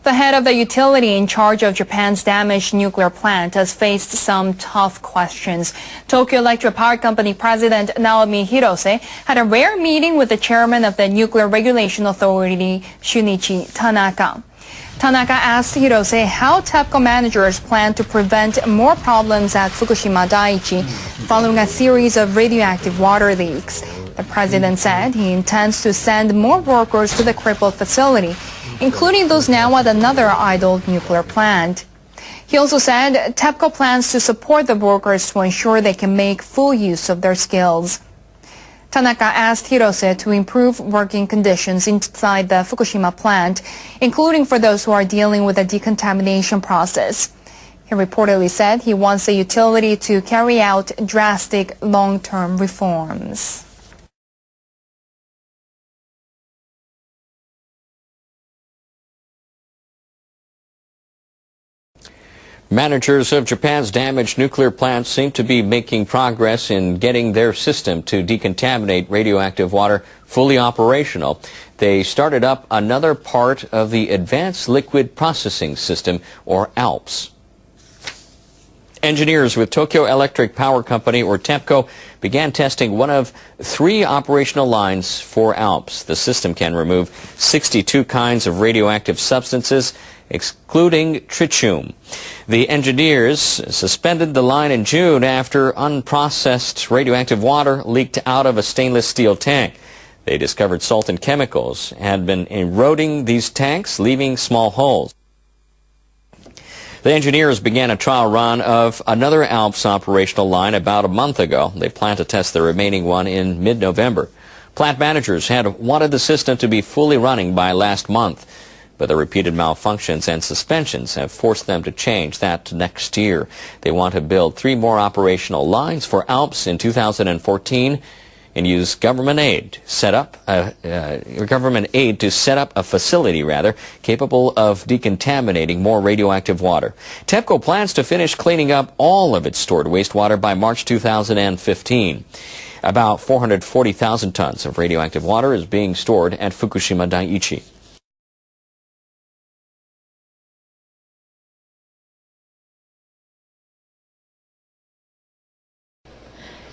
The head of the utility in charge of Japan's damaged nuclear plant has faced some tough questions. Tokyo Electric Power Company President Naomi Hirose had a rare meeting with the chairman of the Nuclear Regulation Authority, Shunichi Tanaka. Tanaka asked Hirose how TEPCO managers plan to prevent more problems at Fukushima Daiichi following a series of radioactive water leaks. The president said he intends to send more workers to the crippled facility, including those now at another idle nuclear plant. He also said TEPCO plans to support the workers to ensure they can make full use of their skills. Tanaka asked Hirose to improve working conditions inside the Fukushima plant, including for those who are dealing with the decontamination process. He reportedly said he wants the utility to carry out drastic long-term reforms. Managers of Japan's damaged nuclear plants seem to be making progress in getting their system to decontaminate radioactive water fully operational. They started up another part of the Advanced Liquid Processing System, or ALPS. Engineers with Tokyo Electric Power Company, or TEPCO, began testing one of 3 operational lines for ALPS. The system can remove 62 kinds of radioactive substances, excluding tritium. The engineers suspended the line in June after unprocessed radioactive water leaked out of a stainless steel tank. They discovered salt and chemicals had been eroding these tanks, leaving small holes. The engineers began a trial run of another ALPS operational line about a month ago. They plan to test the remaining one in mid-November. Plant managers had wanted the system to be fully running by last month, but the repeated malfunctions and suspensions have forced them to change that to next year. They want to build 3 more operational lines for ALPS in 2014 and use government aid to set up a facility capable of decontaminating more radioactive water. TEPCO plans to finish cleaning up all of its stored wastewater by March 2015. About 440,000 tons of radioactive water is being stored at Fukushima Daiichi.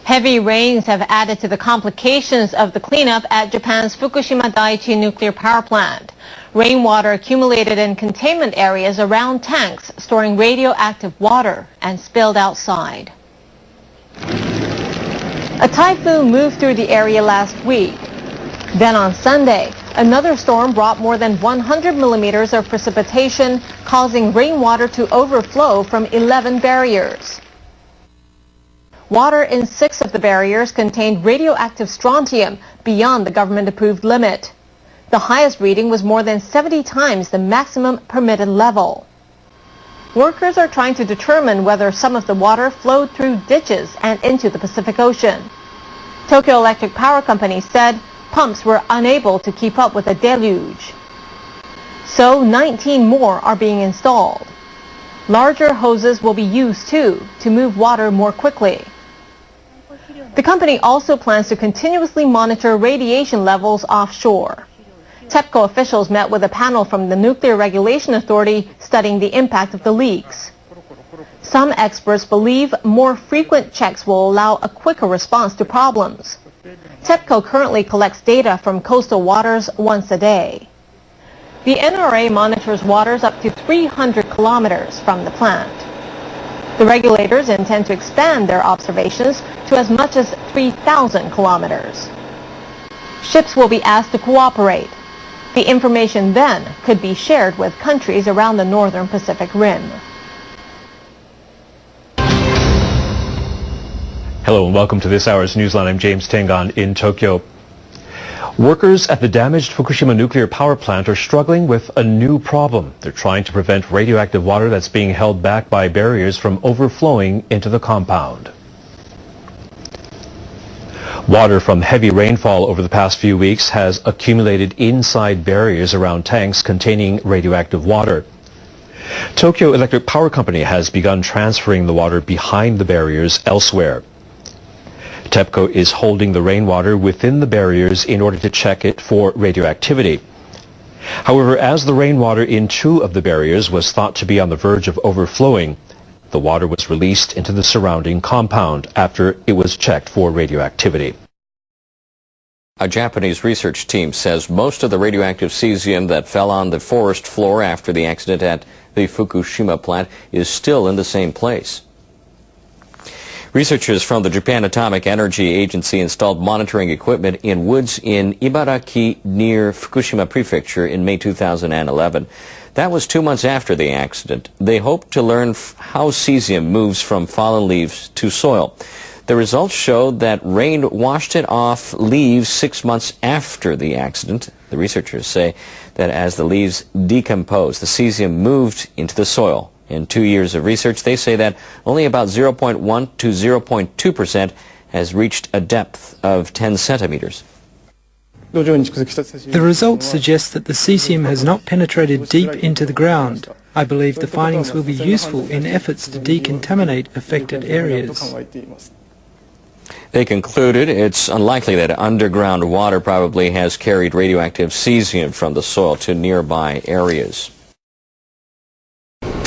Heavy rains have added to the complications of the cleanup at Japan's Fukushima Daiichi nuclear power plant. Rainwater accumulated in containment areas around tanks storing radioactive water and spilled outside. A typhoon moved through the area last week. Then on Sunday, another storm brought more than 100 millimeters of precipitation, causing rainwater to overflow from 11 barriers. Water in 6 of the barriers contained radioactive strontium beyond the government-approved limit. The highest reading was more than 70 times the maximum permitted level. Workers are trying to determine whether some of the water flowed through ditches and into the Pacific Ocean. Tokyo Electric Power Company said pumps were unable to keep up with the deluge. So 19 more are being installed. Larger hoses will be used too to move water more quickly. The company also plans to continuously monitor radiation levels offshore. TEPCO officials met with a panel from the Nuclear Regulation Authority studying the impact of the leaks. Some experts believe more frequent checks will allow a quicker response to problems. TEPCO currently collects data from coastal waters once a day. The NRA monitors waters up to 300 kilometers from the plant. The regulators intend to expand their observations to as much as 3,000 kilometers. Ships will be asked to cooperate. The information then could be shared with countries around the northern Pacific Rim. Hello and welcome to this hour's Newsline. I'm James Tengon in Tokyo. Workers at the damaged Fukushima nuclear power plant are struggling with a new problem. They're trying to prevent radioactive water that's being held back by barriers from overflowing into the compound. Water from heavy rainfall over the past few weeks has accumulated inside barriers around tanks containing radioactive water. Tokyo Electric Power Company has begun transferring the water behind the barriers elsewhere. TEPCO is holding the rainwater within the barriers in order to check it for radioactivity. However, as the rainwater in 2 of the barriers was thought to be on the verge of overflowing, the water was released into the surrounding compound after it was checked for radioactivity. A Japanese research team says most of the radioactive cesium that fell on the forest floor after the accident at the Fukushima plant is still in the same place. Researchers from the Japan Atomic Energy Agency installed monitoring equipment in woods in Ibaraki near Fukushima Prefecture in May 2011. That was 2 months after the accident. They hoped to learn how cesium moves from fallen leaves to soil. The results showed that rain washed it off leaves 6 months after the accident. The researchers say that as the leaves decomposed, the cesium moved into the soil. In 2 years of research, they say that only about 0.1 to 0.2% has reached a depth of 10 centimeters. The results suggest that the cesium has not penetrated deep into the ground. I believe the findings will be useful in efforts to decontaminate affected areas. They concluded it's unlikely that underground water probably has carried radioactive cesium from the soil to nearby areas.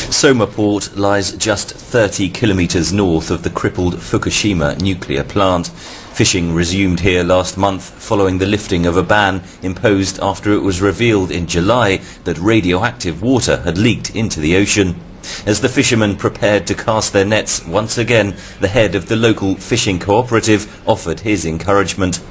Soma Port lies just 30 kilometers north of the crippled Fukushima nuclear plant. Fishing resumed here last month following the lifting of a ban imposed after it was revealed in July that radioactive water had leaked into the ocean. As the fishermen prepared to cast their nets once again, the head of the local fishing cooperative offered his encouragement.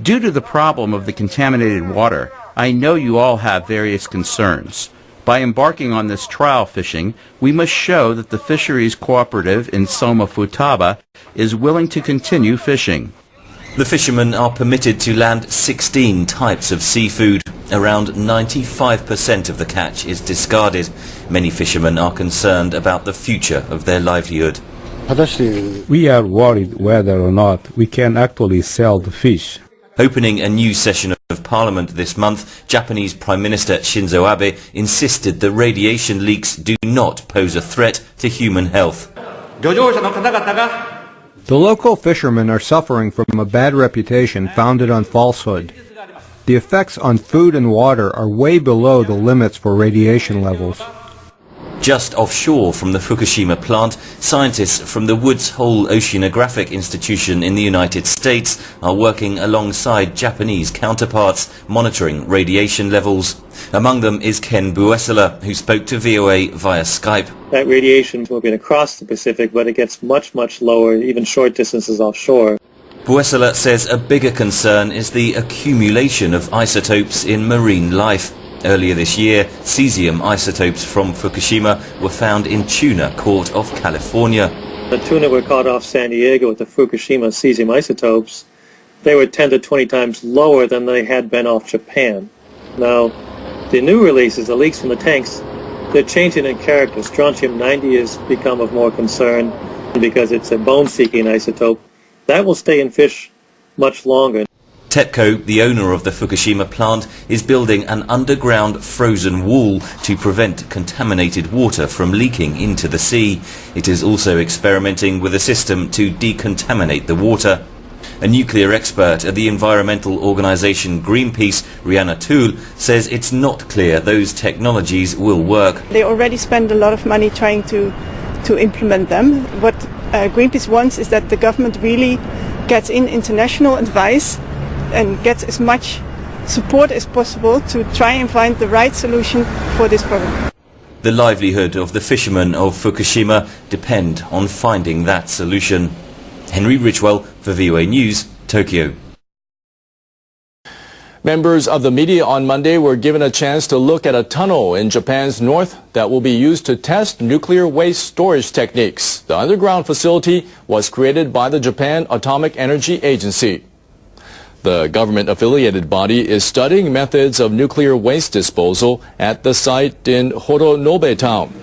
Due to the problem of the contaminated water, I know you all have various concerns. By embarking on this trial fishing, we must show that the fisheries cooperative in Soma Futaba is willing to continue fishing. The fishermen are permitted to land 16 types of seafood. Around 95% of the catch is discarded. Many fishermen are concerned about the future of their livelihood. We are worried whether or not we can actually sell the fish. Opening a new session of Parliament this month, Japanese Prime Minister Shinzo Abe insisted that radiation leaks do not pose a threat to human health. The local fishermen are suffering from a bad reputation founded on falsehood. The effects on food and water are way below the limits for radiation levels. Just offshore from the Fukushima plant, scientists from the Woods Hole Oceanographic Institution in the United States are working alongside Japanese counterparts, monitoring radiation levels. Among them is Ken Buesela, who spoke to VOA via Skype. That radiation is moving across the Pacific, but it gets much, much lower, even short distances offshore. Buesela says a bigger concern is the accumulation of isotopes in marine life. Earlier this year, cesium isotopes from Fukushima were found in tuna caught off California. The tuna were caught off San Diego with the Fukushima cesium isotopes. They were 10 to 20 times lower than they had been off Japan. Now, the new releases, the leaks from the tanks, they're changing in character. Strontium-90 has become of more concern because it's a bone-seeking isotope. That will stay in fish much longer. TEPCO, the owner of the Fukushima plant, is building an underground frozen wall to prevent contaminated water from leaking into the sea. It is also experimenting with a system to decontaminate the water. A nuclear expert at the environmental organisation Greenpeace, Rihanna Toole, says it's not clear those technologies will work. They already spend a lot of money trying to implement them. What Greenpeace wants is that the government really gets in international advice and gets as much support as possible to try and find the right solution for this problem. The livelihood of the fishermen of Fukushima depend on finding that solution. Henry Richwell for VOA News, Tokyo. Members of the media on Monday were given a chance to look at a tunnel in Japan's north that will be used to test nuclear waste storage techniques. The underground facility was created by the Japan Atomic Energy Agency. The government-affiliated body is studying methods of nuclear waste disposal at the site in Horonobe Town.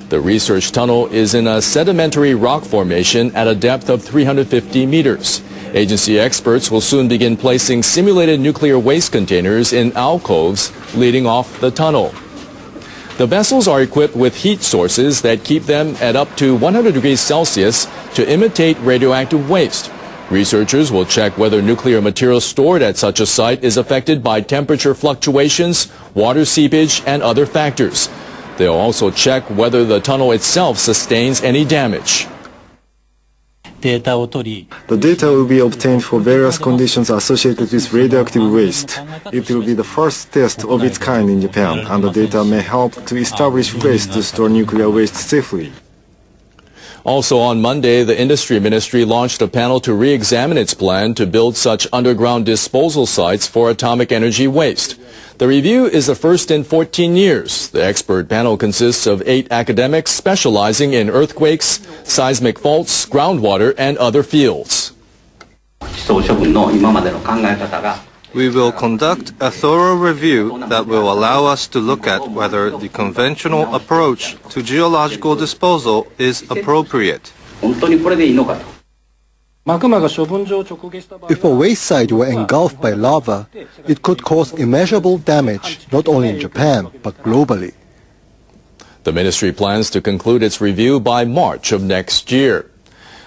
The research tunnel is in a sedimentary rock formation at a depth of 350 meters. Agency experts will soon begin placing simulated nuclear waste containers in alcoves leading off the tunnel. The vessels are equipped with heat sources that keep them at up to 100 degrees Celsius to imitate radioactive waste. Researchers will check whether nuclear material stored at such a site is affected by temperature fluctuations, water seepage, and other factors. They'll also check whether the tunnel itself sustains any damage. The data will be obtained for various conditions associated with radioactive waste. It will be the first test of its kind in Japan, and the data may help to establish ways to store nuclear waste safely. Also on Monday, the Industry Ministry launched a panel to re-examine its plan to build such underground disposal sites for atomic energy waste. The review is the first in 14 years. The expert panel consists of 8 academics specializing in earthquakes, seismic faults, groundwater, and other fields. We will conduct a thorough review that will allow us to look at whether the conventional approach to geological disposal is appropriate. If a waste site were engulfed by lava, it could cause immeasurable damage not only in Japan but globally. The ministry plans to conclude its review by March of next year.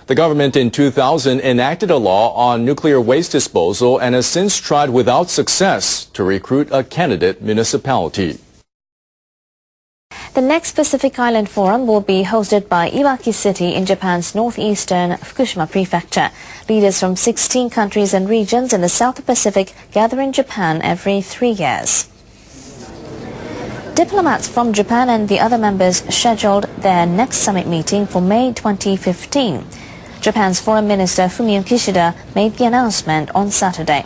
The government in 2000 enacted a law on nuclear waste disposal and has since tried without success to recruit a candidate municipality. The next Pacific Island Forum will be hosted by Iwaki City in Japan's northeastern Fukushima Prefecture. Leaders from 16 countries and regions in the South Pacific gather in Japan every 3 years. Diplomats from Japan and the other members scheduled their next summit meeting for May 2015. Japan's Foreign Minister Fumio Kishida made the announcement on Saturday.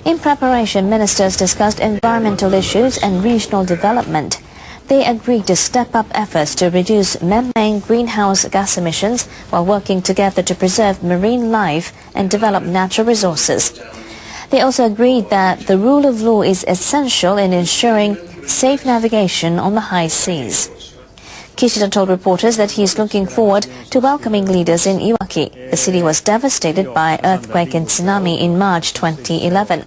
In preparation, ministers discussed environmental issues and regional development. They agreed to step up efforts to reduce man-made greenhouse gas emissions while working together to preserve marine life and develop natural resources. They also agreed that the rule of law is essential in ensuring safe navigation on the high seas. Kishida told reporters that he is looking forward to welcoming leaders in Iwaki. The city was devastated by earthquake and tsunami in March 2011.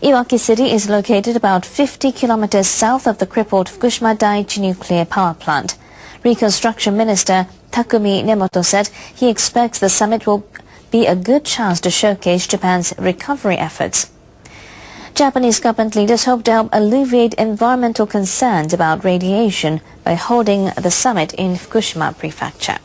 Iwaki City is located about 50 kilometers south of the crippled Fukushima Daiichi nuclear power plant. Reconstruction Minister Takumi Nemoto said he expects the summit will be a good chance to showcase Japan's recovery efforts. Japanese government leaders hope to help alleviate environmental concerns about radiation by holding the summit in Fukushima Prefecture.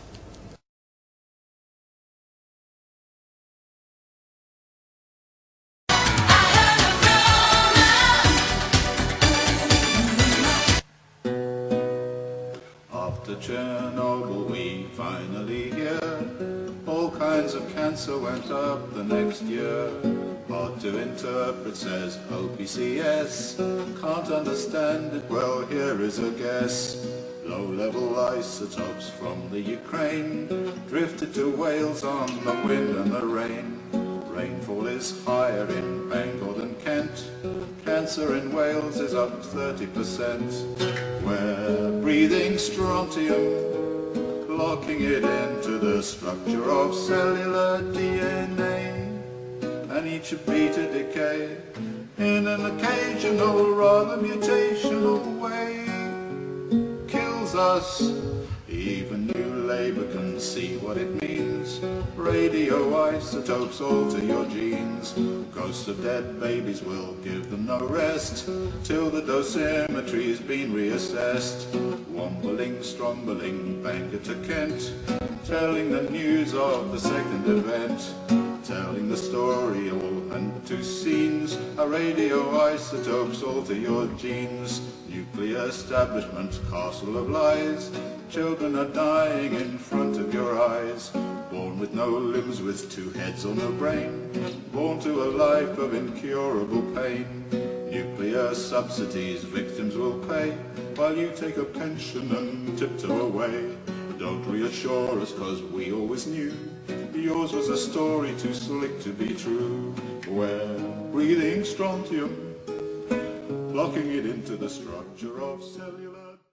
After Chernobyl, we finally hear all kinds of cancer went up the next year. Hard to interpret, says OPCS. Can't understand it, well, here is a guess. Low-level isotopes from the Ukraine drifted to Wales on the wind and the rain. Rainfall is higher in Bangor than Kent. Cancer in Wales is up 30%. We're breathing strontium, locking it into the structure of cellular DNA. And each beat a decay in an occasional, rather mutational way. Kills us. Even new labor can see what it means. Radioisotopes alter your genes. Ghosts of dead babies will give them no rest till the dosimetry's been reassessed. Wombling, strombling, Bangor to Kent, telling the news of the second event. Telling the story all and two scenes. A radioisotopes alter your genes. Nuclear establishment, castle of lies. Children are dying in front of your eyes. Born with no limbs, with two heads or no brain. Born to a life of incurable pain. Nuclear subsidies victims will pay, while you take a pension and tiptoe away. Don't reassure us, 'cause we always knew yours was a story too slick to be true. We're breathing strontium, locking it into the structure of cellular